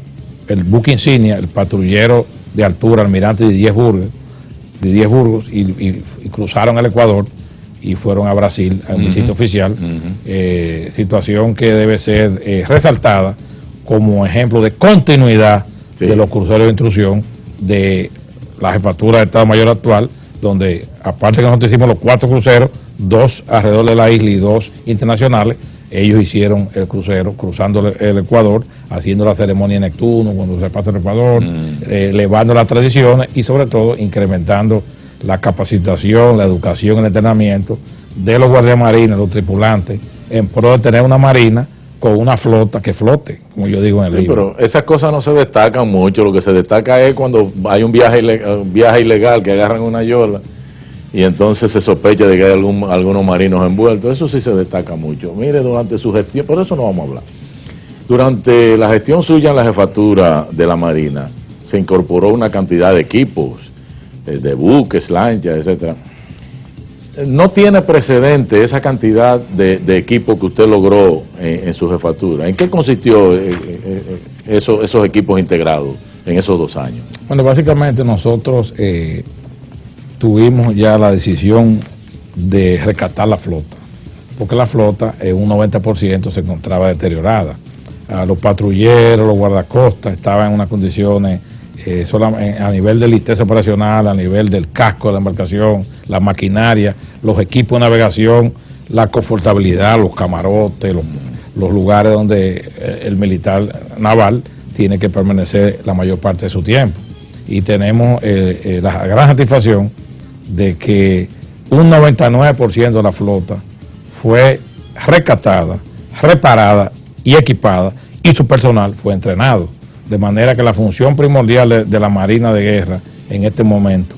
el buque insignia, el patrullero de altura, almirante de 10 Burgos, y cruzaron el Ecuador y fueron a Brasil a un visita oficial, situación que debe ser resaltada como ejemplo de continuidad de los cruceros de instrucción de la jefatura de Estado Mayor actual, donde aparte que nosotros hicimos los 4 cruceros, 2 alrededor de la isla y 2 internacionales, ellos hicieron el crucero cruzando el Ecuador, haciendo la ceremonia de Neptuno cuando se pasa el Ecuador, elevando las tradiciones y sobre todo incrementando la capacitación, la educación, el entrenamiento de los guardias marinas, los tripulantes, en pro de tener una marina con una flota que flote, como yo digo en el libro. Pero esas cosas no se destacan mucho, lo que se destaca es cuando hay un viaje ilegal que agarran una yola y entonces se sospecha de que hay algunos marinos envueltos. Eso sí se destaca mucho. Mire, durante su gestión, por eso no vamos a hablar. Durante la gestión suya en la jefatura de la Marina, se incorporó una cantidad de equipos, de buques, lanchas, etcétera. No tiene precedente esa cantidad de equipos que usted logró en su jefatura. ¿En qué consistió esos equipos integrados en esos 2 años? Bueno, básicamente nosotros tuvimos ya la decisión de rescatar la flota, porque la flota en un 90% se encontraba deteriorada. Los patrulleros, los guardacostas estaban en unas condiciones a nivel de listeza operacional, a nivel del casco de la embarcación, la maquinaria, los equipos de navegación, la confortabilidad, los camarotes, los lugares donde el militar naval tiene que permanecer la mayor parte de su tiempo. Y tenemos la gran satisfacción de que un 99% de la flota fue rescatada, reparada y equipada, y su personal fue entrenado. De manera que la función primordial de la Marina de Guerra en este momento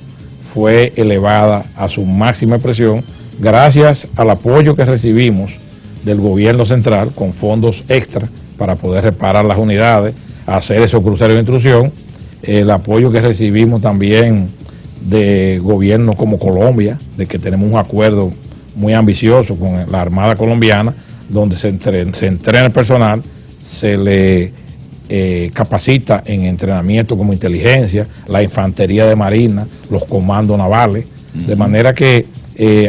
fue elevada a su máxima expresión gracias al apoyo que recibimos del gobierno central con fondos extra para poder reparar las unidades, hacer esos cruceros de instrucción, el apoyo que recibimos también de gobiernos como Colombia, de que tenemos un acuerdo muy ambicioso con la Armada colombiana, donde se entrena el personal, se le capacita en entrenamiento como inteligencia, la infantería de marina, los comandos navales, de manera que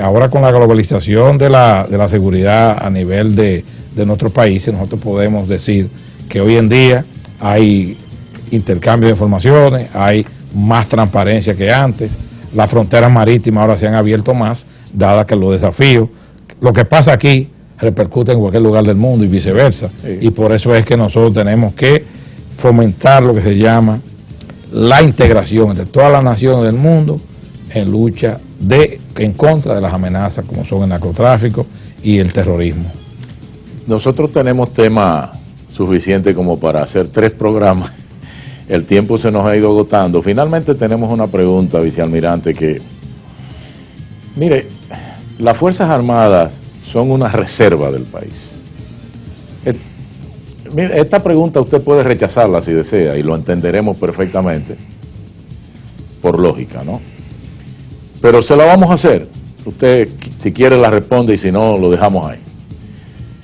ahora con la globalización de la seguridad a nivel de nuestros países, nosotros podemos decir que hoy en día hay intercambio de informaciones, hay más transparencia que antes, las fronteras marítimas ahora se han abierto más, dada que los desafíos, lo que pasa aquí repercute en cualquier lugar del mundo y viceversa. Sí. Y por eso es que nosotros tenemos que fomentar lo que se llama la integración entre todas las naciones del mundo en lucha en contra de las amenazas como son el narcotráfico y el terrorismo. Nosotros tenemos tema suficiente como para hacer 3 programas. El tiempo se nos ha ido agotando. Finalmente tenemos una pregunta, vicealmirante, que, mire, las Fuerzas Armadas son una reserva del país. Mire, esta pregunta usted puede rechazarla si desea y lo entenderemos perfectamente, por lógica, ¿no? Pero se la vamos a hacer. Usted, si quiere, la responde y si no, lo dejamos ahí.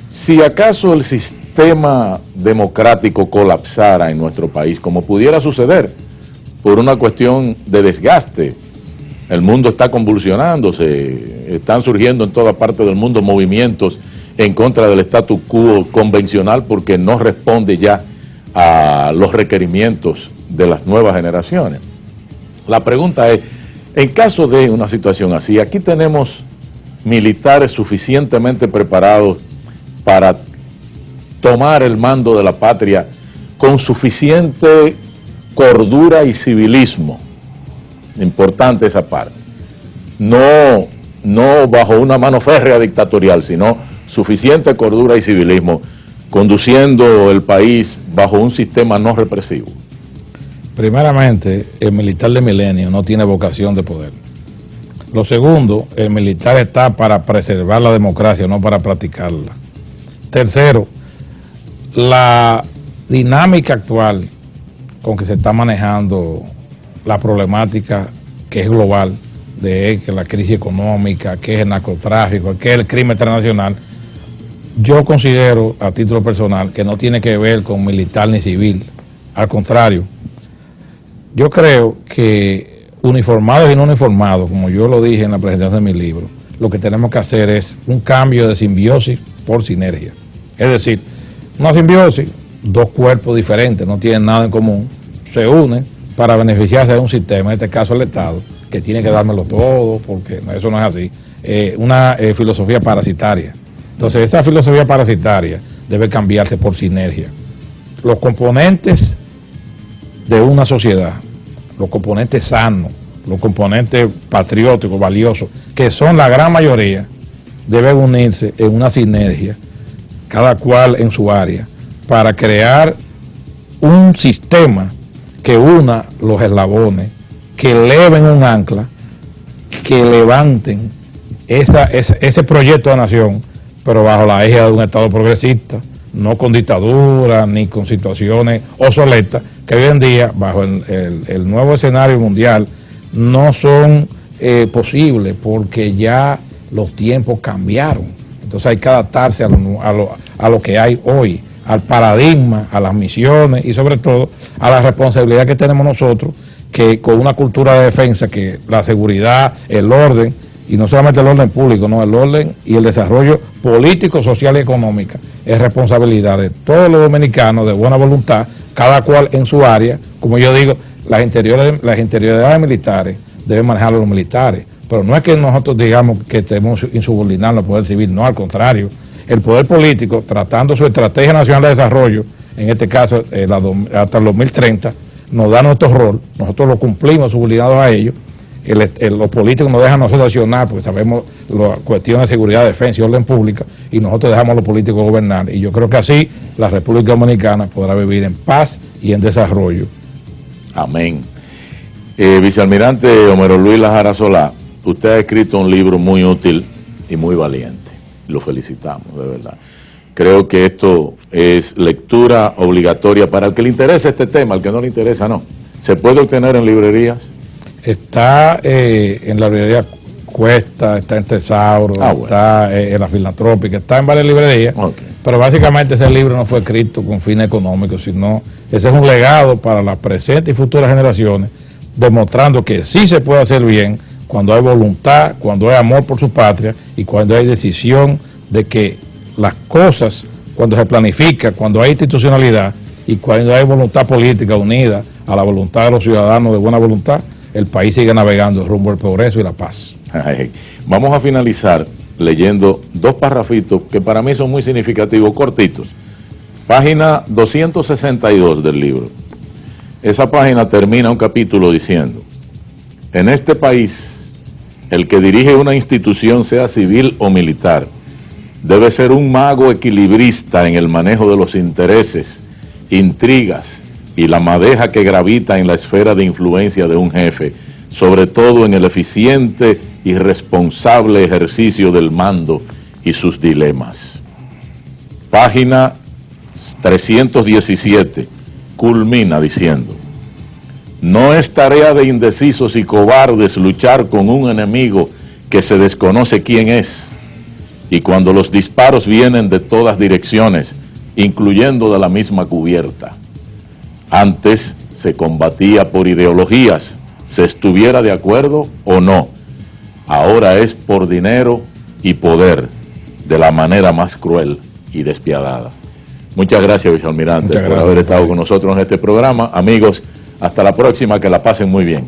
Si acaso el sistema democrático colapsara en nuestro país, como pudiera suceder, por una cuestión de desgaste, el mundo está convulsionándose, están surgiendo en toda parte del mundo movimientos en contra del status quo convencional porque no responde ya a los requerimientos de las nuevas generaciones. La pregunta es, en caso de una situación así, aquí tenemos militares suficientemente preparados para tomar el mando de la patria con suficiente cordura y civilismo. Importante esa parte. No bajo una mano férrea dictatorial, sino suficiente cordura y civilismo, conduciendo el país bajo un sistema no represivo. Primeramente, el militar de milenio no tiene vocación de poder. Lo segundo, el militar está para preservar la democracia, no para practicarla. Tercero, la dinámica actual con que se está manejando la problemática que es global, de que la crisis económica, que es el narcotráfico, que es el crimen internacional, yo considero a título personal que no tiene que ver con militar ni civil. Al contrario, yo creo que uniformados y no uniformados, como yo lo dije en la presentación de mi libro, lo que tenemos que hacer es un cambio de simbiosis por sinergia. Es decir, una simbiosis, dos cuerpos diferentes, no tienen nada en común, se unen para beneficiarse de un sistema, en este caso el Estado, que tiene que dármelo todo, porque eso no es así, una filosofía parasitaria. Entonces, esa filosofía parasitaria debe cambiarse por sinergia. Los componentes de una sociedad, los componentes sanos, los componentes patrióticos, valiosos, que son la gran mayoría, deben unirse en una sinergia, cada cual en su área, para crear un sistema que una los eslabones, que eleven un ancla, que levanten ese proyecto de nación, pero bajo la égida de un Estado progresista, no con dictadura ni con situaciones obsoletas, que hoy en día, bajo el nuevo escenario mundial, no son posibles porque ya los tiempos cambiaron. Entonces hay que adaptarse a lo que hay hoy, al paradigma, a las misiones y sobre todo a la responsabilidad que tenemos nosotros, que con una cultura de defensa, que la seguridad, el orden, y no solamente el orden público, no, el orden y el desarrollo político, social y económico, es responsabilidad de todos los dominicanos de buena voluntad, cada cual en su área. Como yo digo, las interioridades militares deben manejarlo los militares, pero no es que nosotros digamos que tenemos insubordinarnos al poder civil, no, al contrario. El poder político, tratando su estrategia nacional de desarrollo, en este caso hasta el 2030, nos da nuestro rol, nosotros lo cumplimos subordinados a ellos. Los políticos nos dejan nosotros accionar porque sabemos las cuestiones de seguridad, defensa y orden pública, y nosotros dejamos a los políticos gobernar. Y yo creo que así la República Dominicana podrá vivir en paz y en desarrollo. Amén. Vicealmirante Homero Luis Lajara Solá, usted ha escrito un libro muy útil y muy valiente. Lo felicitamos, de verdad. Creo que esto es lectura obligatoria para el que le interese este tema, al que no le interesa no. ¿Se puede obtener en librerías? Está en la librería Cuesta, está en Tesauro, está en la Filantrópica, está en varias librerías, pero básicamente ese libro no fue escrito con fines económicos, sino ese es un legado para las presentes y futuras generaciones, demostrando que sí se puede hacer bien cuando hay voluntad, cuando hay amor por su patria y cuando hay decisión de que las cosas, cuando se planifica, cuando hay institucionalidad y cuando hay voluntad política unida a la voluntad de los ciudadanos de buena voluntad, el país sigue navegando rumbo al progreso y la paz. Vamos a finalizar leyendo dos parrafitos que para mí son muy significativos, cortitos. Página 262 del libro. Esa página termina un capítulo diciendo: en este país, el que dirige una institución, sea civil o militar, debe ser un mago equilibrista en el manejo de los intereses, intrigas y la madeja que gravita en la esfera de influencia de un jefe, sobre todo en el eficiente y responsable ejercicio del mando y sus dilemas. Página 317 culmina diciendo: no es tarea de indecisos y cobardes luchar con un enemigo que se desconoce quién es, y cuando los disparos vienen de todas direcciones, incluyendo de la misma cubierta. Antes se combatía por ideologías, se estuviera de acuerdo o no. Ahora es por dinero y poder, de la manera más cruel y despiadada. Muchas gracias, vicealmirante, por haber estado con nosotros en este programa. Amigos, hasta la próxima, que la pasen muy bien.